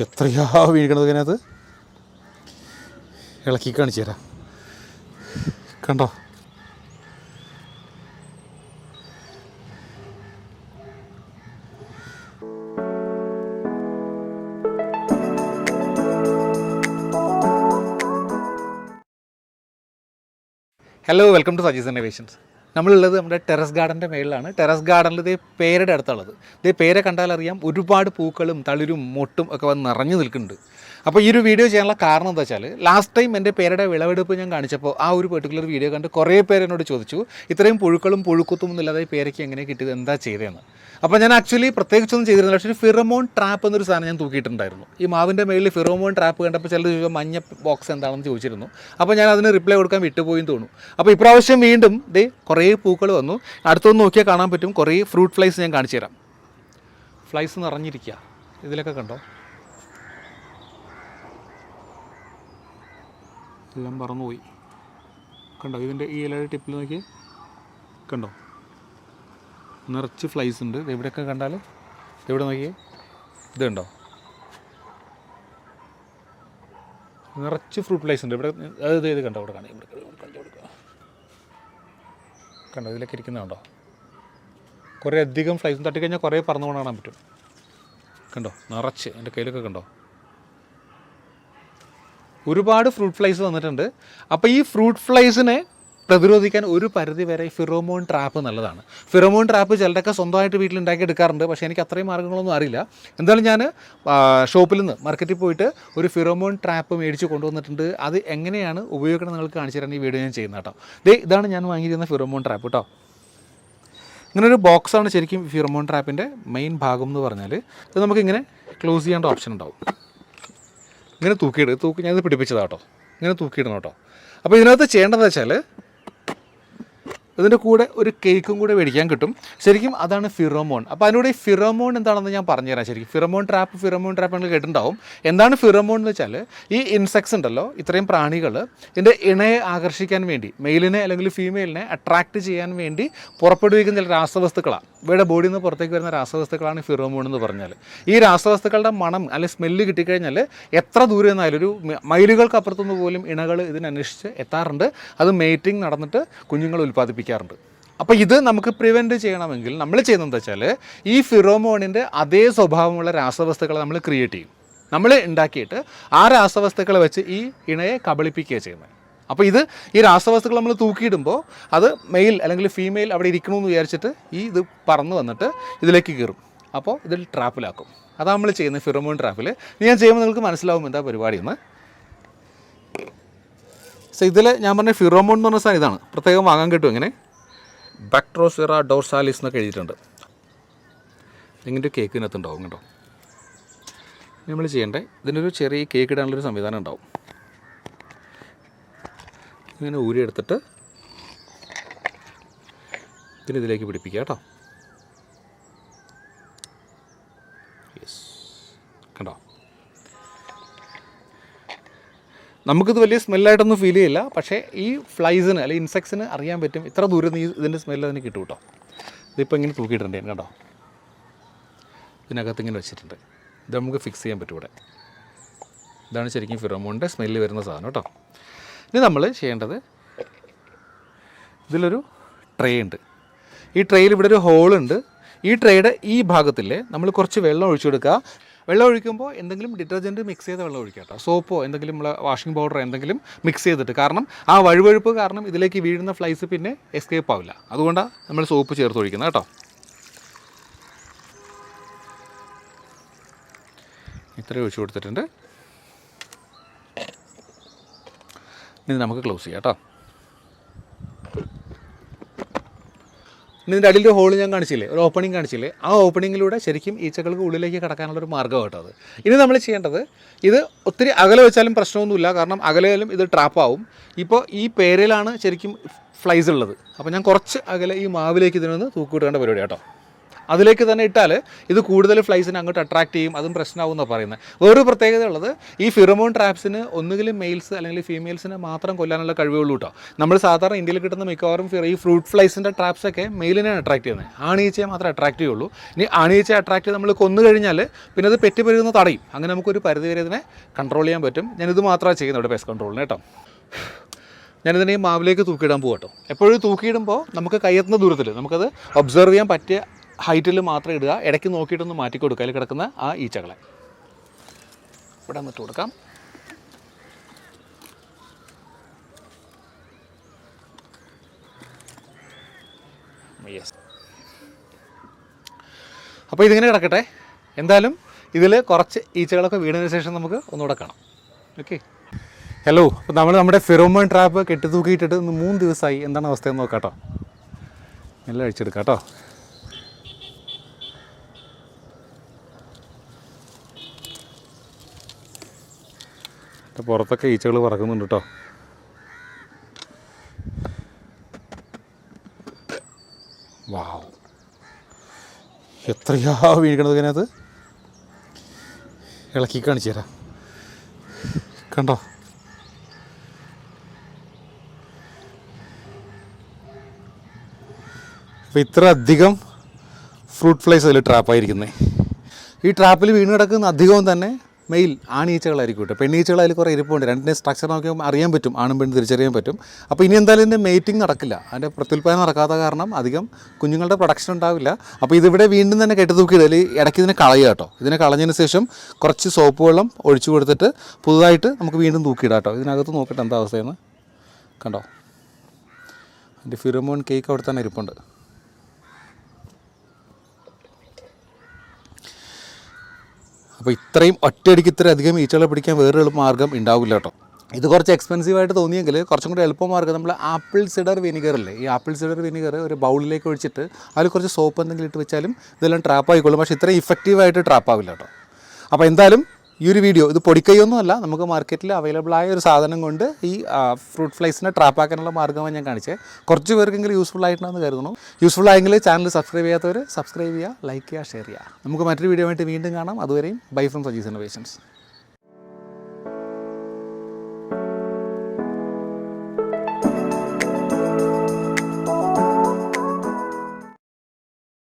എത്രയാ വീഴുന്നത് ഇതിനകത്ത്. ഇളക്കി കാണിച്ചു തരാം. കണ്ടോ? Hello, welcome to Saji's Innovations. നമ്മളുള്ളത് നമ്മുടെ ടെറസ് ഗാർഡൻ്റെ മേളിലാണ്. ടെറസ് ഗാർഡനിൽ ഇതേ പേരയുടെ അടുത്തുള്ളത്. ഇതേ പേര കണ്ടാലറിയാം, ഒരുപാട് പൂക്കളും തളിരും മൊട്ടും ഒക്കെ വന്ന് നിറഞ്ഞു നിൽക്കുന്നുണ്ട്. അപ്പോൾ ഈ ഒരു വീഡിയോ ചെയ്യാനുള്ള കാരണം എന്താ വെച്ചാൽ, ലാസ്റ്റ് ടൈം എൻ്റെ പേരുടെ വിളവെടുപ്പ് ഞാൻ കാണിച്ചപ്പോൾ ആ ഒരു പെർട്ടിക്കുലർ വീഡിയോ കണ്ട് കുറേ പേര് എന്നോട് ചോദിച്ചു, ഇത്രയും പുഴുക്കളും പുഴുക്കുത്തും ഇല്ലാതെ പേരയ്ക്ക് എങ്ങനെ കിട്ടിയത്, എന്താ ചെയ്തതെന്ന്. അപ്പോൾ ഞാൻ ആക്ച്വലി പ്രത്യേകിച്ചൊന്നും ചെയ്തിരുന്നില്ല. പക്ഷേ ഫിറമോൺ ട്രാപ്പ് എന്നൊരു സാധനം ഞാൻ തൂക്കിയിട്ടുണ്ടായിരുന്നു. ഈ മാവിൻ്റെ മേളിൽ ഫിറമോൺ ട്രാപ്പ് കണ്ടപ്പോൾ ചിലർ ചോദിച്ചാൽ മഞ്ഞ ബോക്സ് എന്താണെന്ന് ചോദിച്ചിരുന്നു. അപ്പോൾ ഞാൻ അതിന് റിപ്ലൈ കൊടുക്കാൻ വിട്ടുപോയി തോന്നുന്നു. അപ്പോൾ ഇപ്രാവശ്യം വീണ്ടും ദേ കുറേ പൂക്കൾ വന്നു. അടുത്തൊന്ന് നോക്കിയാൽ കാണാൻ പറ്റും കുറേ ഫ്രൂട്ട് ഫ്ലൈസ് ഞാൻ കാണിച്ചു തരാം. ഫ്ലൈസ് നിറഞ്ഞിരിക്കുക, ഇതിലൊക്കെ കണ്ടോ, എല്ലാം പറന്നുപോയി. കണ്ടോ, ഇതിൻ്റെ ഈ ഇലയുടെ ടിപ്പിൽ നോക്കി കണ്ടോ, നിറച്ച് ഫ്ലൈസ് ഉണ്ട്. എവിടെയൊക്കെ കണ്ടാൽ എവിടെ നോക്കിയേ, ഇത് കണ്ടോ, നിറച്ച് ഫ്രൂട്ട് ഫ്ലൈസ് ഉണ്ട് ഇവിടെ. അത് ഇത് കണ്ടോ, ഇവിടെ കാണാം, ഇവിടെ കണ്ടു കൊടുക്കുക. കണ്ടോ, ഇതിലൊക്കെ ഇരിക്കുന്നുണ്ടോ, കുറേ അധികം ഫ്ലൈസും തട്ടിക്കഴിഞ്ഞാൽ കുറേ പറന്നുകൊണ്ട് കാണാൻ പറ്റും. കണ്ടോ, നിറച്ച് എൻ്റെ കയ്യിലൊക്കെ കണ്ടോ, ഒരുപാട് ഫ്രൂട്ട് ഫ്ലൈസ് വന്നിട്ടുണ്ട്. അപ്പോൾ ഈ ഫ്രൂട്ട് ഫ്ലൈസിനെ പ്രതിരോധിക്കാൻ ഒരു പരിധി വരെ ഫിറോമോൺ ട്രാപ്പ് നല്ലതാണ്. ഫിറോമോൺ ട്രാപ്പ് ചിലരൊക്കെ സ്വന്തമായിട്ട് വീട്ടിലുണ്ടാക്കി എടുക്കാറുണ്ട്. പക്ഷേ എനിക്ക് അത്രയും മാർഗ്ഗങ്ങളൊന്നും അറിയില്ല. എന്തായാലും ഞാൻ ഷോപ്പിൽ നിന്ന് മാർക്കറ്റിൽ പോയിട്ട് ഒരു ഫിറോമോൺ ട്രാപ്പ് മേടിച്ച് കൊണ്ടുവന്നിട്ടുണ്ട്. അത് എങ്ങനെയാണ് ഉപയോഗിക്കണം നിങ്ങൾക്ക് കാണിച്ചു തരാൻ ഈ വീഡിയോ ഞാൻ ചെയ്യുന്നത് കേട്ടോ. ഇതാണ് ഞാൻ വാങ്ങിയിരുന്ന ഫിറോമോൺ ട്രാപ്പ് കേട്ടോ. ഇങ്ങനൊരു ബോക്സാണ് ശരിക്കും ഫിറോമോൺ ട്രാപ്പിൻ്റെ മെയിൻ ഭാഗം എന്ന് പറഞ്ഞാൽ. ഇത് നമുക്കിങ്ങനെ ക്ലോസ് ചെയ്യേണ്ട ഓപ്ഷൻ ഉണ്ടാവും. ഇങ്ങനെ തൂക്കി ഞാനിത് പിടിപ്പിച്ചതാണ് കേട്ടോ. ഇങ്ങനെ തൂക്കിയിടണം കേട്ടോ. അപ്പോൾ ഇതിനകത്ത് ചെയ്യേണ്ടതെന്ന് വെച്ചാൽ, ഇതിൻ്റെ കൂടെ ഒരു കേക്കും കൂടെ മേടിക്കാൻ കിട്ടും. ശരിക്കും അതാണ് ഫിറോമോൺ. അപ്പോൾ അതിനൂടെ ഈ ഫിറോമോൺ എന്താണെന്ന് ഞാൻ പറഞ്ഞുതരാം. ശരിക്കും ഫിറോമോൺ ട്രാപ്പ് നിങ്ങൾ കേട്ടിട്ടുണ്ടാവും. എന്താണ് ഫിറോമോൺ എന്ന് വെച്ചാൽ, ഈ ഇൻസെക്ട്സ് ഉണ്ടല്ലോ, ഇത്രയും പ്രാണികൾ ഇതിൻ്റെ ഇണയെ ആകർഷിക്കാൻ വേണ്ടി, മെയിലിനെ അല്ലെങ്കിൽ ഫീമെയിലിനെ അട്രാക്റ്റ് ചെയ്യാൻ വേണ്ടി പുറപ്പെടുവിക്കുന്ന ചില രാസവസ്തുക്കളാണ്. ഇവയുടെ ബോഡിയിൽ നിന്ന് പുറത്തേക്ക് വരുന്ന രാസവസ്തുക്കളാണ് ഫിറോമോൺ എന്ന് പറഞ്ഞാൽ. ഈ രാസവസ്തുക്കളുടെ മണം അല്ലെങ്കിൽ സ്മെല്ല് കിട്ടിക്കഴിഞ്ഞാൽ എത്ര ദൂരെ നിന്നായാലും ഒരു മൈലുകൾക്ക് അപ്പുറത്തുനിന്ന് പോലും ഇണകൾ ഇതിനന്വേഷിച്ച് എത്താറുണ്ട്. അത് മേറ്റിംഗ് നടന്നിട്ട് കുഞ്ഞുങ്ങൾ ഉൽപ്പാദിപ്പിക്കാറുണ്ട്. അപ്പോൾ ഇത് നമുക്ക് പ്രിവെൻറ്റ് ചെയ്യണമെങ്കിൽ നമ്മൾ ചെയ്യുന്നത് വെച്ചാൽ, ഈ ഫിറോമോണിൻ്റെ അതേ സ്വഭാവമുള്ള രാസവസ്തുക്കളെ നമ്മൾ ക്രിയേറ്റ് ചെയ്യും. നമ്മൾ ഉണ്ടാക്കിയിട്ട് ആ രാസവസ്തുക്കളെ വെച്ച് ഈ ഇണയെ കബളിപ്പിക്കുകയാണ് ചെയ്യുന്നത്. അപ്പോൾ ഈ രാസവസ്തുക്കൾ നമ്മൾ തൂക്കിയിടുമ്പോൾ അത് മെയിൽ അല്ലെങ്കിൽ ഫീമെയിൽ അവിടെ ഇരിക്കണമെന്ന് വിചാരിച്ചിട്ട് ഇത് പറന്ന് വന്നിട്ട് ഇതിലേക്ക് കയറും. അപ്പോൾ ഇതിൽ ട്രാപ്പിലാക്കും. അതാണ് നമ്മൾ ചെയ്യുന്നത് ഫിറോമോൺ ട്രാപ്പിൽ. ഞാൻ ചെയ്യുമ്പോൾ നിങ്ങൾക്ക് മനസ്സിലാവും എന്താ പരിപാടിയെന്ന്. ഇതിൽ ഞാൻ പറഞ്ഞ ഫിറോമോൺ എന്ന് പറഞ്ഞ സാധനം ഇതാണ്. പ്രത്യേകം വാങ്ങാൻ കിട്ടും. ഇങ്ങനെ ബാക്ട്രോസിറ ഡോർസാലിസ് എന്നൊക്കെ എഴുതിയിട്ടുണ്ട്. ഇങ്ങനത്തെ കേക്ക് ഇതിനകത്തുണ്ടാവും കേട്ടോ. നമ്മൾ ചെയ്യേണ്ടത്, ഇതിനൊരു ചെറിയ കേക്ക് ഇടാനുള്ളൊരു സംവിധാനം ഉണ്ടാവും. ഇങ്ങനെ ഊരിയെടുത്തിട്ട് ഇതിലേക്ക് പിടിപ്പിക്കുക കേട്ടോ. യെസ്, കണ്ടോ, നമുക്കിത് വലിയ സ്മെല്ലായിട്ടൊന്നും ഫീൽ ചെയ്യില്ല. പക്ഷേ ഈ ഫ്ലൈസിന് അല്ലെങ്കിൽ ഇൻസെക്ട്സിന് അറിയാൻ പറ്റും ഇത്ര ദൂരം ഇതിൻ്റെ സ്മെല്ല് അതിന് കിട്ടും കേട്ടോ. ഇതിപ്പോൾ ഇങ്ങനെ തൂക്കിയിട്ടുണ്ട് ഞാൻ കണ്ടോ, ഇതിനകത്ത് ഇങ്ങനെ വെച്ചിട്ടുണ്ട്. ഇത് നമുക്ക് ഫിക്സ് ചെയ്യാൻ പറ്റും ഇവിടെ. ഇതാണ് ശരിക്കും ഫിറോമോണിൻ്റെ സ്മെല്ല് വരുന്ന സാധനം കേട്ടോ. ഇനി നമ്മൾ ചെയ്യേണ്ടത്, ഇതിലൊരു ട്രേ ഉണ്ട്. ഈ ട്രേയിൽ ഇവിടെ ഒരു ഹോളുണ്ട്. ഈ ട്രേയുടെ ഈ ഭാഗത്തിൽ നമ്മൾ കുറച്ച് വെള്ളം ഒഴിച്ചു കൊടുക്കുക. വെള്ളം ഒഴിക്കുമ്പോൾ എന്തെങ്കിലും ഡിറ്റർജൻറ്റ് മിക്സ് ചെയ്ത വെള്ളം ഒഴിക്കുക കേട്ടോ. സോപ്പോ എന്തെങ്കിലും വാഷിംഗ് പൗഡറോ എന്തെങ്കിലും മിക്സ് ചെയ്തിട്ട്. കാരണം ആ വഴുവഴുപ്പ് കാരണം ഇതിലേക്ക് വീഴുന്ന ഫ്ലൈസ് പിന്നെ എസ്കേപ്പ് ആവില്ല. അതുകൊണ്ടാണ് നമ്മൾ സോപ്പ് ചേർത്ത് ഒഴിക്കുന്നത് കേട്ടോ. ഇത്രയും ഒഴിച്ചു കൊടുത്തിട്ടുണ്ട്. ഇനി നമുക്ക് ക്ലോസ് ചെയ്യാം കേട്ടോ. ഇനി ഇതിൻ്റെ അടിയിലൊരു ഹോൾ ഞാൻ കാണിച്ചില്ലേ, ഒരു ഓപ്പണിംഗ് കാണിച്ചില്ലേ, ആ ഓപ്പണിങ്ങിലൂടെ ശരിക്കും ഈച്ചകൾക്ക് ഉള്ളിലേക്ക് കടക്കാനുള്ളൊരു മാർഗ്ഗം കേട്ടോ അത്. ഇനി നമ്മൾ ചെയ്യേണ്ടത്, ഇത് ഒത്തിരി അകലെ വെച്ചാലും പ്രശ്നമൊന്നുമില്ല. കാരണം അകലെയാലും ഇത് ട്രാപ്പാവും. ഇപ്പോൾ ഈ പേരയിലാണ് ശരിക്കും ഫ്ലൈസ് ഉള്ളത്. അപ്പോൾ ഞാൻ കുറച്ച് അകലെ ഈ മാവിലേക്ക് ഇതിനൊന്ന് തൂക്കിവിടേണ്ട പരിപാടി കേട്ടോ. അതിലേക്ക് തന്നെ ഇട്ടാൽ ഇത് കൂടുതൽ ഫ്ലൈസിനെ അങ്ങോട്ട് അട്രാക്ട് ചെയ്യും, അതും പ്രശ്നമാവും എന്നാണ് പറയുന്നത്. വേറൊരു പ്രത്യേകത ഉള്ളത്, ഈ ഫിറമോൺ ട്രാപ്സിന് ഒന്നുകിലും മെയിൽസ് അല്ലെങ്കിൽ ഫീമെയിൽസിനെ മാത്രം കൊല്ലാനുള്ള കഴിവുള്ളൂ കേട്ടോ. നമ്മൾ സാധാരണ ഇന്ത്യയിൽ കിട്ടുന്ന മിക്കവാറും ഈ ഫ്രൂട്ട് ഫ്ലൈസിൻ്റെ ട്രാപ്സൊക്കെ മെയിലിനെ അട്രാക്ട് ചെയ്യുന്നത്, ആണീച്ചയെ മാത്രമേ അട്രാക്ട് ചെയ്യുള്ളൂ. ഇനി ആണീച്ചയെ അട്രാക്ട് ചെയ്ത് നമ്മൾ കൊന്നു കഴിഞ്ഞാൽ പിന്നെ അത് പെറ്റ് പെരുകുന്ന തടയും. അങ്ങനെ നമുക്കൊരു പരിധി വരെ ഇതിനെ കൺട്രോൾ ചെയ്യാൻ പറ്റും. ഞാനിത് മാത്രമാണ് ചെയ്യുന്നത് ഇവിടെ പെസ്റ്റ് കൺട്രോളിന് കേട്ടോ. ഞാനിതിനെ മാവിലേക്ക് തൂക്കിയിടാൻ പോകും കേട്ടോ. എപ്പോഴും തൂക്കിയിടുമ്പോൾ നമുക്ക് കയ്യെത്തുന്ന ദൂരത്തിൽ നമുക്കത് ഒബ്സർവ് ചെയ്യാൻ പറ്റിയ ഹൈറ്റിൽ മാത്രം ഇടുക. ഇടയ്ക്ക് നോക്കിയിട്ടൊന്ന് മാറ്റി കൊടുക്കുക അതിൽ കിടക്കുന്ന ആ ഈച്ചകളെ. ഇവിടെ നിന്നിട്ട് കൊടുക്കാം. യെസ്. അപ്പോൾ ഇതിങ്ങനെ കിടക്കട്ടെ. എന്തായാലും ഇതിൽ കുറച്ച് ഈച്ചകളൊക്കെ വീണതിന് ശേഷം നമുക്ക് ഒന്നുകൂടെ കാണാം. ഓക്കെ. ഹലോ, അപ്പോൾ നമ്മൾ നമ്മുടെ ഫിറോമോൺ ട്രാപ്പ് കെട്ടി തൂക്കിയിട്ടിട്ട് 3 ദിവസമായി. എന്താണ് അവസ്ഥയെന്ന് നോക്കാം കേട്ടോ. എല്ലാം അഴിച്ചെടുക്കാം കേട്ടോ. പുറത്തൊക്കെ ഈച്ചകൾ പറക്കുന്നുണ്ട് കേട്ടോ. വാവ്, എത്രയാ വീണിക്കണത് ഇതിനകത്ത്. ഇളക്കി കാണിച്ചു തരാം. കണ്ടോ, അപ്പോൾ ഇത്ര അധികം ഫ്രൂട്ട് ഫ്ലൈസ് അതിൽ ട്രാപ്പായിരിക്കുന്നത്. ഈ ട്രാപ്പിൽ വീണ് കിടക്കുന്ന അധികവും തന്നെ മെയിൽ ആണീച്ചകളായിരിക്കും കേട്ടോ. പെണ്ണീച്ചകൾ അതിൽ കുറേ ഇരിപ്പുണ്ട്. രണ്ടിൻ്റെ സ്ട്രക്ചർ നോക്കിയാൽ അറിയാൻ പറ്റും, ആണും പെണ്ണും തിരിച്ചറിയാൻ പറ്റും. അപ്പോൾ ഇനി എന്തായാലും ഇതിൻ്റെ മേറ്റിംഗ് നടക്കില്ല, അതിൻ്റെ പ്രത്യുൽപാദനം നടക്കാത്ത കാരണം അധികം കുഞ്ഞുങ്ങളുടെ പ്രൊഡക്ഷൻ ഉണ്ടാവില്ല. അപ്പോൾ ഇതിവിടെ വീണ്ടും തന്നെ കെട്ടി തൂക്കിയിടൽ. ഇടയ്ക്ക് ഇതിനെ കളയുക കേട്ടോ. ഇതിനെ കളഞ്ഞതിന് ശേഷം കുറച്ച് സോപ്പ് വെള്ളം ഒഴിച്ചു കൊടുത്തിട്ട് പുതുതായിട്ട് നമുക്ക് വീണ്ടും തൂക്കിയിടാം കേട്ടോ. ഇതിനകത്ത് നോക്കട്ടെ എന്താ അവസ്ഥയെന്ന്. കണ്ടോ, എൻ്റെ ഫിറോമോൺ കേക്ക് അവിടെ തന്നെ ഇരിപ്പുണ്ട്. അപ്പോൾ ഇത്രയും ഒറ്റയടിക്ക് ഇത്രയധികം ഈച്ചകളെ പിടിക്കാൻ വേറൊരു മാർഗ്ഗം ഉണ്ടാവില്ല കേട്ടോ. ഇത് കുറച്ച് എക്സ്പെൻസീവായിട്ട് തോന്നിയെങ്കിൽ കുറച്ചും കൂടി എളുപ്പമാർഗ്ഗം നമ്മൾ ആപ്പിൾ സിഡർ വിനിഗർ അല്ലേ, ഈ ആപ്പിൾ സിഡർ വിനിഗർ ഒരു ബൗളിലേക്ക് ഒഴിച്ചിട്ട് അതിൽ കുറച്ച് സോപ്പ് എന്തെങ്കിലും ഇട്ട് വെച്ചാലും ഇതെല്ലാം ട്രാപ്പ് ആയിക്കൊള്ളും. പക്ഷേ ഇത്രയും ഇഫക്റ്റീവായിട്ട് ട്രാപ്പ് ആവില്ല കേട്ടോ. അപ്പോൾ എന്തായാലും ഈ ഒരു വീഡിയോ ഇത് പൊടിക്കൈയൊന്നുമല്ല, നമുക്ക് മാർക്കറ്റിൽ അവൈലബിൾ ആയ ഒരു സാധനം കൊണ്ട് ഈ ഫ്രൂട്ട് ഫ്ലൈസിനെ ട്രാപ്പാക്കാനുള്ള മാർഗ്ഗമാണ് ഞാൻ കാണിച്ചത്. കുറച്ച് പേർക്കെങ്കിലും യൂസ്ഫുൾ ആയിട്ടുണ്ടെന്ന് കരുതുന്നു. യൂസ്ഫുൾ ആയെങ്കിൽ ചാനൽ സബ്സ്ക്രൈബ് ചെയ്യാത്തവർ സബ്സ്ക്രൈബ് ചെയ്യുക, ലൈക്ക് ചെയ്യുക, ഷെയർ ചെയ്യുക. നമുക്ക് മറ്റൊരു വീഡിയോ ആയിട്ട് വീണ്ടും കാണാം. അതുവരെയും ബൈ ഫ്രം സജീസ് ഇന്നോവേഷൻസ്.